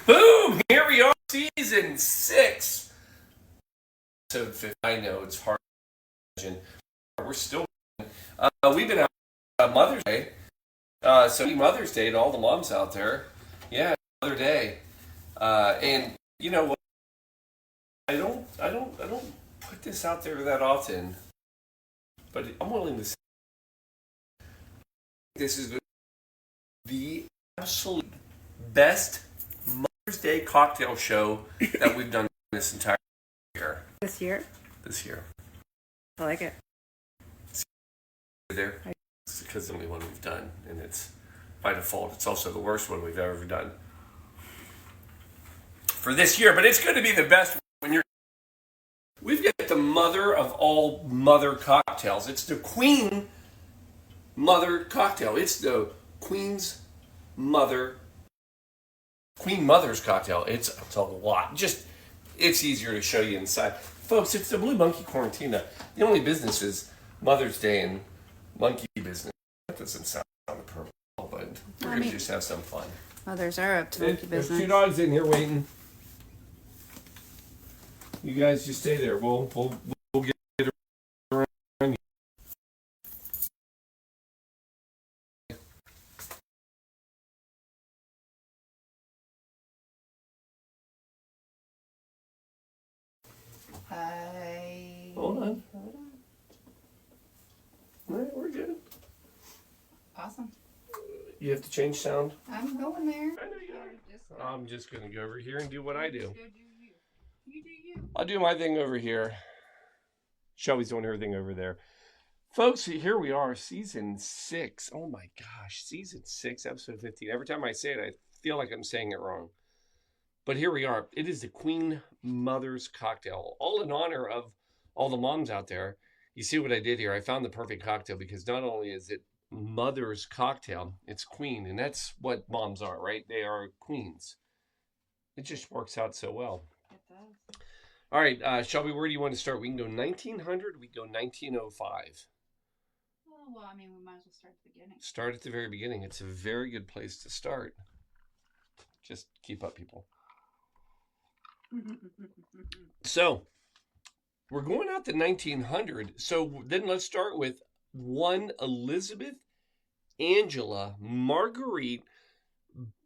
Boom! Here we are, season 6. Episode 50. I know it's hard to imagine. We're still. We've been out Mother's Day. So happy Mother's Day to all the moms out there. Yeah, Mother Day. And you know what? I don't put this out there that often, but I'm willing to say this is the absolute best Mother's Day cocktail show that we've done this entire year. This year? This year. I like it. There. It's because the only one we've done, and it's by default. It's also the worst one we've ever done for this year. But it's going to be the best when you're. We've got the mother of all mother cocktails. It's the Queen Mother cocktail. It's the Queen Mother's cocktail. It's a lot. Just it's easier to show you inside, folks. It's the Blue Monkey Quarantina. The only business is Mother's Day and monkey business. That doesn't sound appropriate, but we're gonna just have some fun. Mothers are up to monkey business. There's 2 dogs in here waiting. You guys just stay there. We'll get around. Hold on. All right, we're good. Awesome. You have to change sound. I'm going there. I know you are. I'm just gonna go over here and do what I do. Go do you. You do you. I'll do my thing over here. Shelby's doing her thing over there. Folks, here we are, season 6. Oh my gosh, season 6, episode 15. Every time I say it, I feel like I'm saying it wrong. But here we are. It is the Queen Mother's cocktail, all in honor of all the moms out there. You see what I did here? I found the perfect cocktail because not only is it mother's cocktail, it's queen, and that's what moms are, right? They are queens. It just works out so well. It does. All right, Shelby, where do you want to start? We can go 1900. We can go 1905. Well, I mean, we might as well start at the beginning. Start at the very beginning. It's a very good place to start. Just keep up, people. So, we're going out to 1900. So then let's start with one Elizabeth Angela Marguerite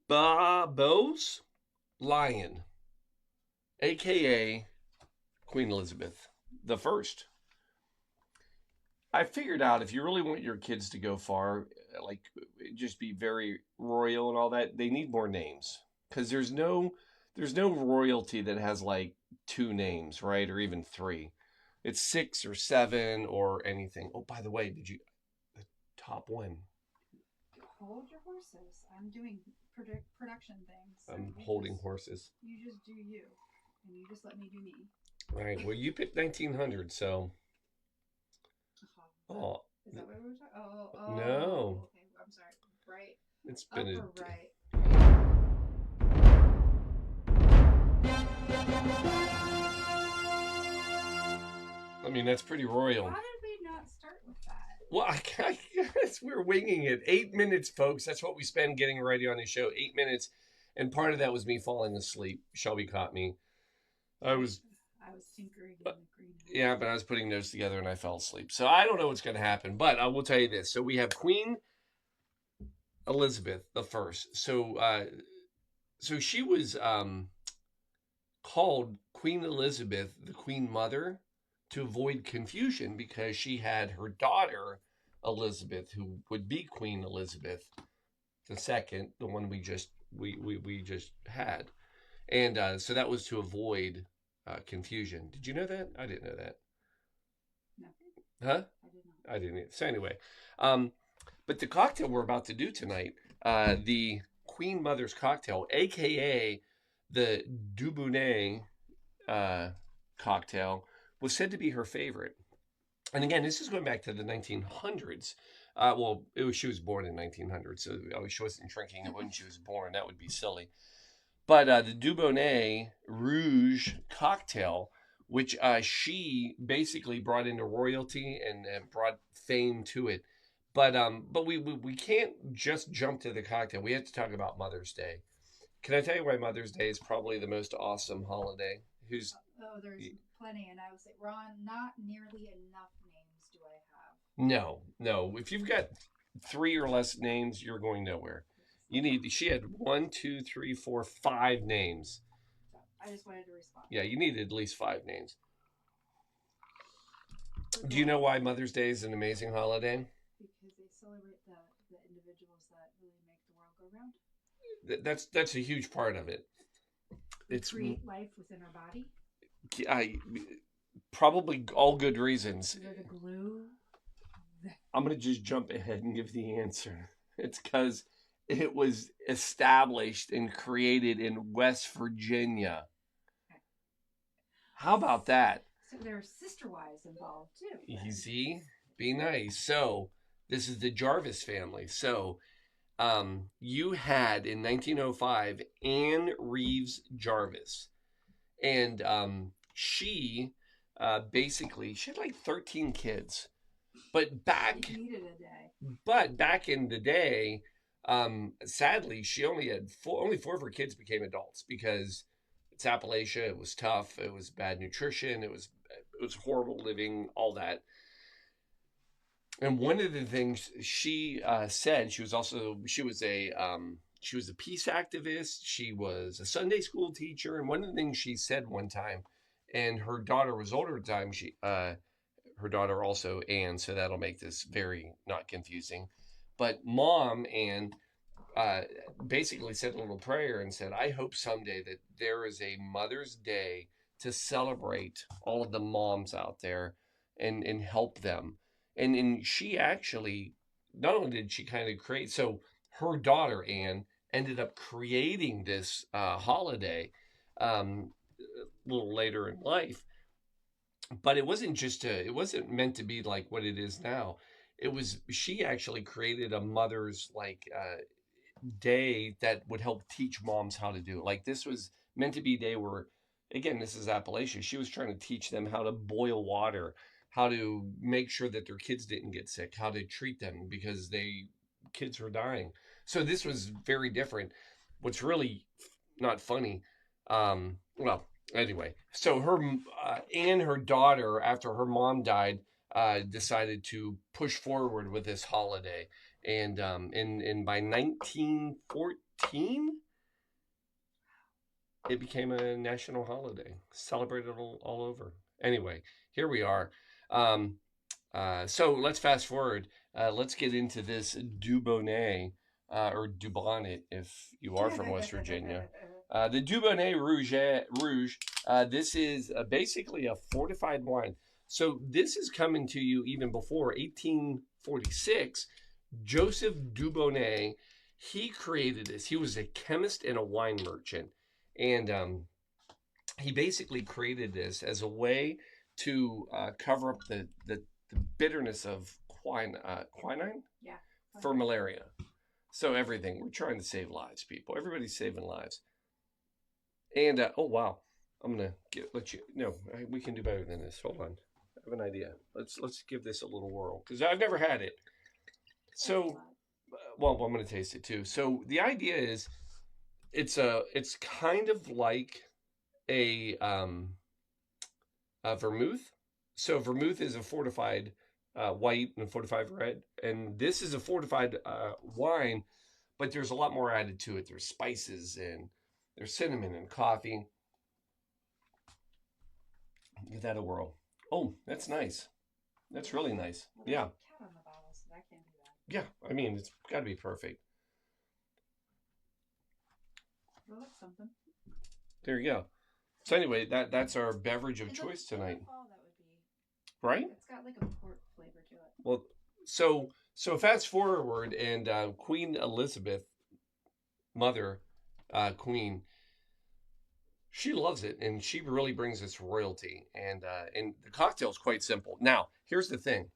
Bowes Lyon, a.k.a. Queen Elizabeth the First. I figured out if you really want your kids to go far, like just be very royal and all that, they need more names. Because there's no royalty that has like 2 names, right? Or even 3. It's 6 or 7 or anything. Oh, by the way, the top one? Hold your horses. I'm doing production things. So I'm holding horses. You just do you. And you just let me do me. All right. Well, you picked 1900, so. Oh. Is that what we were talking? Oh. No. Okay, I'm sorry. Right. It's been Upper right. I mean, that's pretty royal. Why did we not start with that? Well, I guess we're winging it. 8 minutes, folks. That's what we spend getting ready on the show. 8 minutes. And part of that was me falling asleep. Shelby caught me. I was tinkering in the greenhouse. Yeah, but I was putting notes together and I fell asleep. So I don't know what's going to happen. But I will tell you this. So we have Queen Elizabeth the First. So she was called Queen Elizabeth, the Queen Mother, to avoid confusion because she had her daughter Elizabeth, who would be Queen Elizabeth II, the one we just had, and so that was to avoid confusion. Did you know that? I didn't know that. No. Huh? I did not. I didn't. So anyway, but the cocktail we're about to do tonight, the Queen Mother's cocktail, aka the Dubonnet cocktail, was said to be her favorite. And again, this is going back to the 1900s. She was born in 1900, so she wasn't drinking it when she was born. That would be silly. But the Dubonnet Rouge cocktail, which she basically brought into royalty and brought fame to it. But we can't just jump to the cocktail. We have to talk about Mother's Day. Can I tell you why Mother's Day is probably the most awesome holiday? Who's Oh, there's plenty, and I would say, Ron, not nearly enough names do I have. no. If you've got three or less names, you're going nowhere. She had one, two, three, four, five names. So I just wanted to respond. Yeah, you needed at least five names. We're Do you know going- why Mother's Day is an amazing holiday? Because they celebrate the individuals that really make the world go round. That's a huge part of it. We It's create life within our body. probably all good reasons. They're the glue. I'm going to just jump ahead and give the answer. It's because it was established and created in West Virginia. How about that? So there are sister wives involved too. Easy. Be nice. So, this is the Jarvis family. So, you had in 1905 Anne Reeves Jarvis. And she basically, she had like 13 kids. But back She needed a day. But back in the day, sadly, she only had only four of her kids became adults because it's Appalachia. It was tough. It was bad nutrition. It was horrible living. All that. And one of the things she said, she was a peace activist. She was a Sunday school teacher, and one of the things she said one time, and her daughter was older at the time. Her daughter also Anne, so that'll make this very not confusing. But Mom Anne basically said a little prayer and said, "I hope someday that there is a Mother's Day to celebrate all of the moms out there and help them." And she actually, not only did she kind of create, so her daughter Anne ended up creating this holiday a little later in life. But it wasn't meant to be like what it is now. She actually created a mother's day that would help teach moms how to do it. Like this was meant to be a day where, again, this is Appalachia. She was trying to teach them how to boil water, how to make sure that their kids didn't get sick, how to treat them because kids were dying. So this was very different. What's really not funny, well, anyway, so her daughter, after her mom died, decided to push forward with this holiday, and by 1914, it became a national holiday, celebrated all over. Anyway, here we are. So let's fast forward. Let's get into this Dubonnet, or Dubonnet if you are from West Virginia. The Dubonnet Rouge. This is basically a fortified wine. So this is coming to you even before 1846. Joseph Dubonnet, he created this. He was a chemist and a wine merchant. And he basically created this as a way to cover up the bitterness of quinine Yeah. for malaria. So everything, we're trying to save lives, people. Everybody's saving lives. And oh wow, I'm gonna let you. No, we can do better than this. Hold on, I have an idea. Let's give this a little whirl because I've never had it. So, well, I'm gonna taste it too. So the idea is, it's kind of like a vermouth. So vermouth is a fortified white and a fortified red, and this is a fortified wine, but there's a lot more added to it. There's spices and there's cinnamon and coffee. Give that a whirl. Oh, that's nice. That's really nice. Well, there's Yeah. a cat on the bottle, so that can't do that. Yeah. I mean, it's got to be perfect. Well, that's something. There you go. So anyway, that's our beverage of In choice the tonight, fall, that would be. right? It's got like a port flavor to it. Well, so fast forward, and Queen Elizabeth, mother, Queen, she loves it, and she really brings us royalty. And the cocktail is quite simple. Now, here's the thing: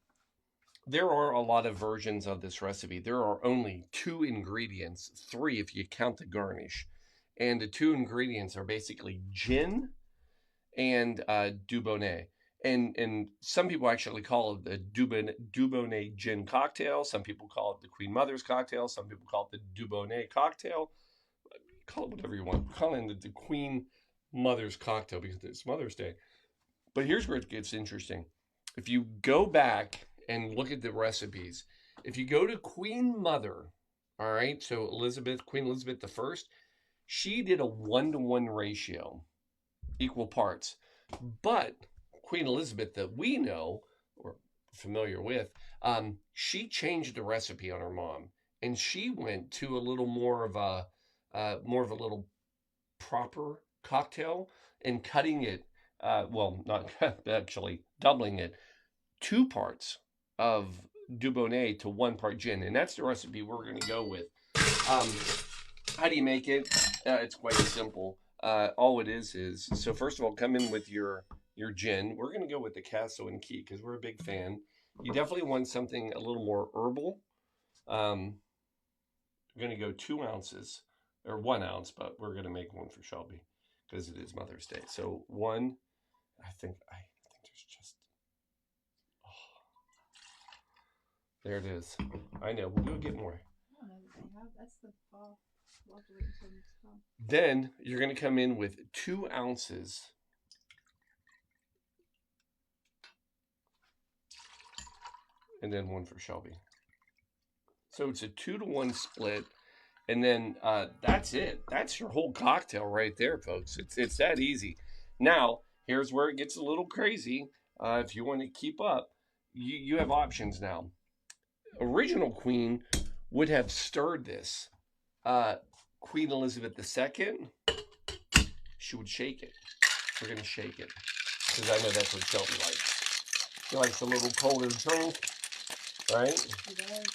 there are a lot of versions of this recipe. There are only 2 ingredients, 3 if you count the garnish, and the 2 ingredients are basically gin and Dubonnet. And some people actually call it the Dubonnet gin cocktail. Some people call it the Queen Mother's cocktail. Some people call it the Dubonnet cocktail. call it whatever you want. Call it the Queen Mother's cocktail because it's Mother's Day. But here's where it gets interesting. If you go back and look at the recipes, if you go to Queen Mother, all right, so Queen Elizabeth I, she did a 1-to-1 ratio, equal parts. But Queen Elizabeth that we know or familiar with, she changed the recipe on her mom, and she went to a little more of a little proper cocktail and cutting it, well, not actually doubling it, 2 parts of Dubonnet to 1 part gin, and that's the recipe we're going to go with. How do you make it? It's quite simple. All it is so first of all, come in with your gin. We're going to go with the Castle and Key because we're a big fan. You definitely want something a little more herbal. We're going to go 2 ounces or 1 ounce, but we're going to make one for Shelby because it is Mother's Day. So 1, I think there's just, there it is. I know, we'll go get more. I don't know that they have. That's the fall. We'll have to wait until next fall. Then you're going to come in with 2 ounces and then 1 for Shelby. So it's a 2-to-1 split. And then that's it. That's your whole cocktail right there, folks. It's that easy. Now, here's where it gets a little crazy. If you want to keep up, you have options now. Original Queen would have stirred this. Queen Elizabeth II, she would shake it. We're going to shake it because I know that's what Shelby likes. She likes a little colder drink, right? She does.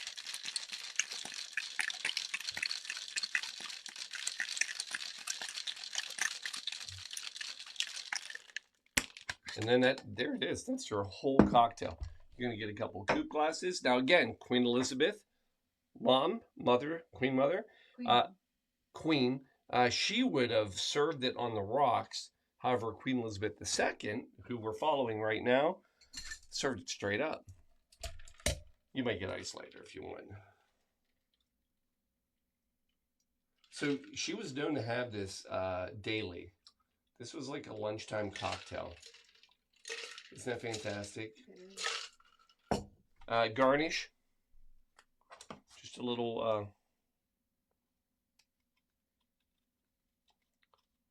And then there it is. That's your whole cocktail. You're going to get a couple of coupe glasses. Now, again, Queen Elizabeth, Queen Mother, Queen. She would have served it on the rocks. However, Queen Elizabeth II, who we're following right now, served it straight up. You might get ice later if you want. So she was known to have this daily. This was like a lunchtime cocktail. Isn't that fantastic? Garnish. Just a little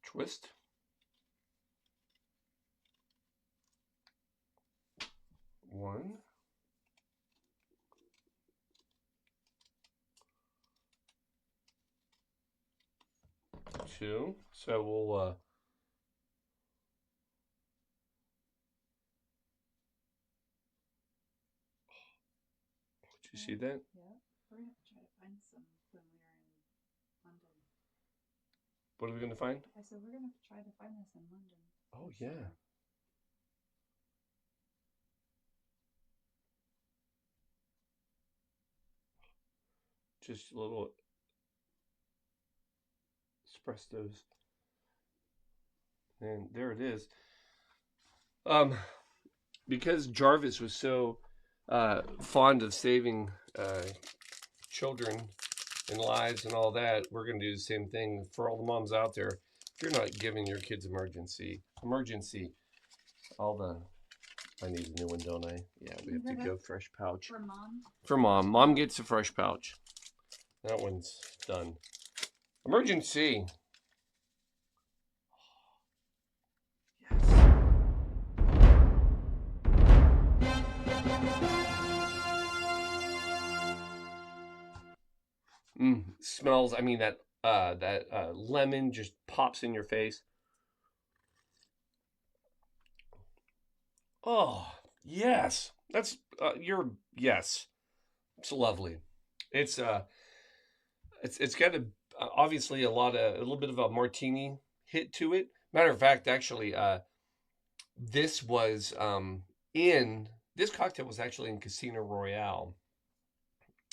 twist. One. Two. So we'll did you see that? Yeah. We're going to try to find some when we are in London. What are we going to find? I said we're going to try to find this in London. Oh, yeah. Just a little espressos. And there it is. Because Jarvis was so fond of saving children and lives and all that, we're going to do the same thing for all the moms out there. If you're not giving your kids emergency, I need a new one, don't I? Yeah, we have to go fresh pouch. For mom? For mom. Mom gets a fresh pouch. That one's done. Emergency. Smells, I mean, that lemon just pops in your face. Oh, yes. That's, yes. It's lovely. It's got obviously a little bit of a martini hit to it. Matter of fact, actually, this cocktail was actually in Casino Royale.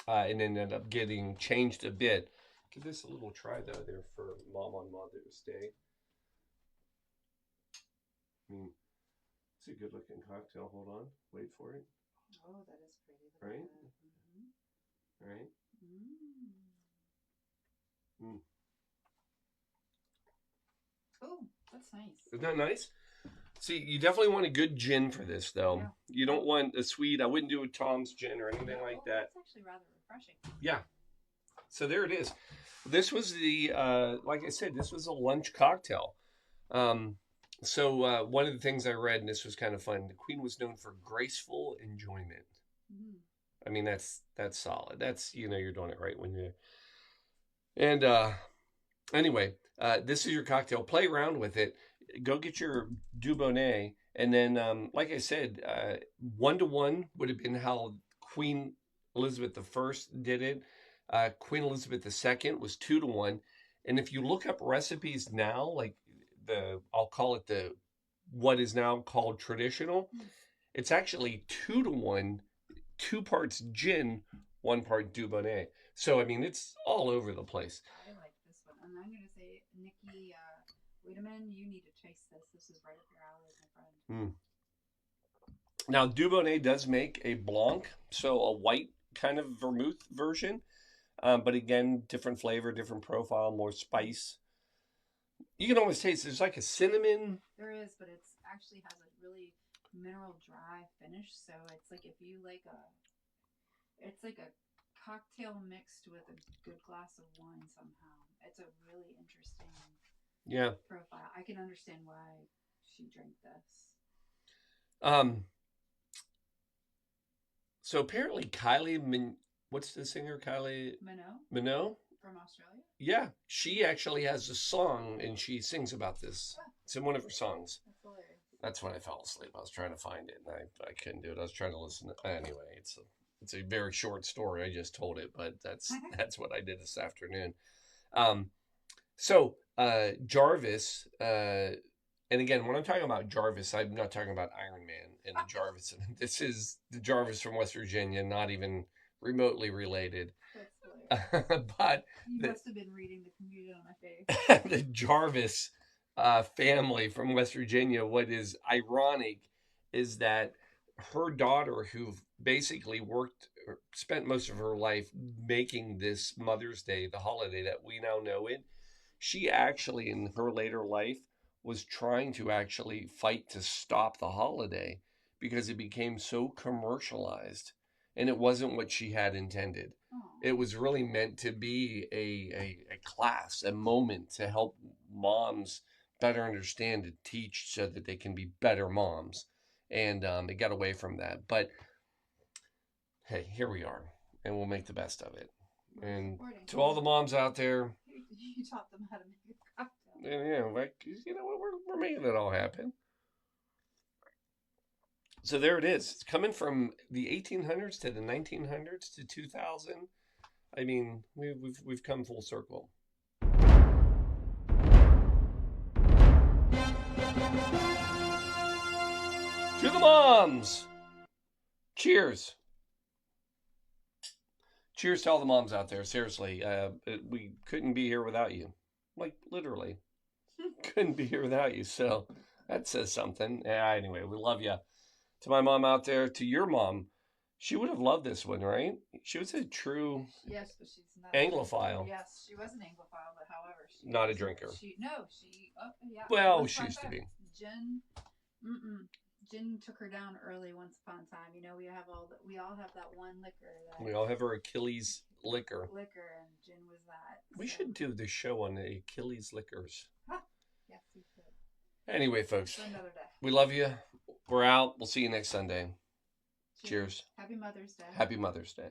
And ended up getting changed a bit. Give this a little try though there for Mom on Mother's Day. I mean, it's a good looking cocktail. Hold on, wait for it. Oh, that is pretty. Right? Mm-hmm. Right? Mm. Oh, that's nice. Isn't that nice? See, you definitely want a good gin for this, though. Yeah. You don't want a sweet. I wouldn't do a Tom's gin or anything like that. That's actually rather refreshing. Yeah. So there it is. This was the, like I said, this was a lunch cocktail. So one of the things I read, and this was kind of fun, the Queen was known for graceful enjoyment. Mm. I mean, that's solid. That's, you're doing it right when you. And anyway, this is your cocktail. Play around with it. Go get your Dubonnet, and then, like I said, 1-to-1 would have been how Queen Elizabeth I did it. Queen Elizabeth II was 2-to-1, and if you look up recipes now, like I'll call it what is now called traditional, it's actually 2-to-1, 2 parts gin, 1 part Dubonnet. So I mean, it's all over the place. I like this one, and I'm gonna say, Nikki, wait a minute, you need to taste this. This is right up your alley, my friend. Now, Dubonnet does make a blanc, so a white kind of vermouth version. But again, different flavor, different profile, more spice. You can always taste there's like a cinnamon. There is, but it's actually has a really mineral dry finish. So it's like if you like it's like a cocktail mixed with a good glass of wine somehow. It's a really interesting profile. I can understand why she drank this. So apparently Kylie what's the singer, Kylie Minogue from Australia? Yeah, she actually has a song and she sings about this. It's in one of her songs. That's hilarious. That's when I fell asleep. I was trying to find it and I couldn't do it. I was trying to listen. Anyway, it's a very short story. I just told it, but that's what I did this afternoon. So Jarvis, and again, when I'm talking about Jarvis, I'm not talking about Iron Man and the Jarvis. This is the Jarvis from West Virginia, not even remotely related. But you must have been reading the confusion on my face. The Jarvis family from West Virginia, what is ironic is that her daughter, who basically spent most of her life making this Mother's Day, the holiday that we now know it, she actually in her later life was trying to actually fight to stop the holiday because it became so commercialized and it wasn't what she had intended. It was really meant to be a class, a moment to help moms better understand and teach so that they can be better moms. And it got away from that. But hey, here we are, and we'll make the best of it. And to all the moms out there, you taught them how to make a cocktail. And, like, we're making it all happen. So there it is. It's coming from the 1800s to the 1900s to 2000. I mean, we've come full circle. To the moms! Cheers! Cheers to all the moms out there. Seriously, we couldn't be here without you. Like, literally. Couldn't be here without you. So that says something. Anyway, we love you. To my mom out there, to your mom, she would have loved this one, right? She was a true but she's not Anglophile. Yes, she was an Anglophile, but however, not a drinker. Well, she used to be. Jen took her down early once upon a time. We all have that one liquor. We all have our Achilles liquor. And Jen was that. We should do the show on the Achilles liquors. Yes, we could. Anyway, folks, another day. We love you. We're out. We'll see you next Sunday. Cheers. Happy Mother's Day. Happy Mother's Day.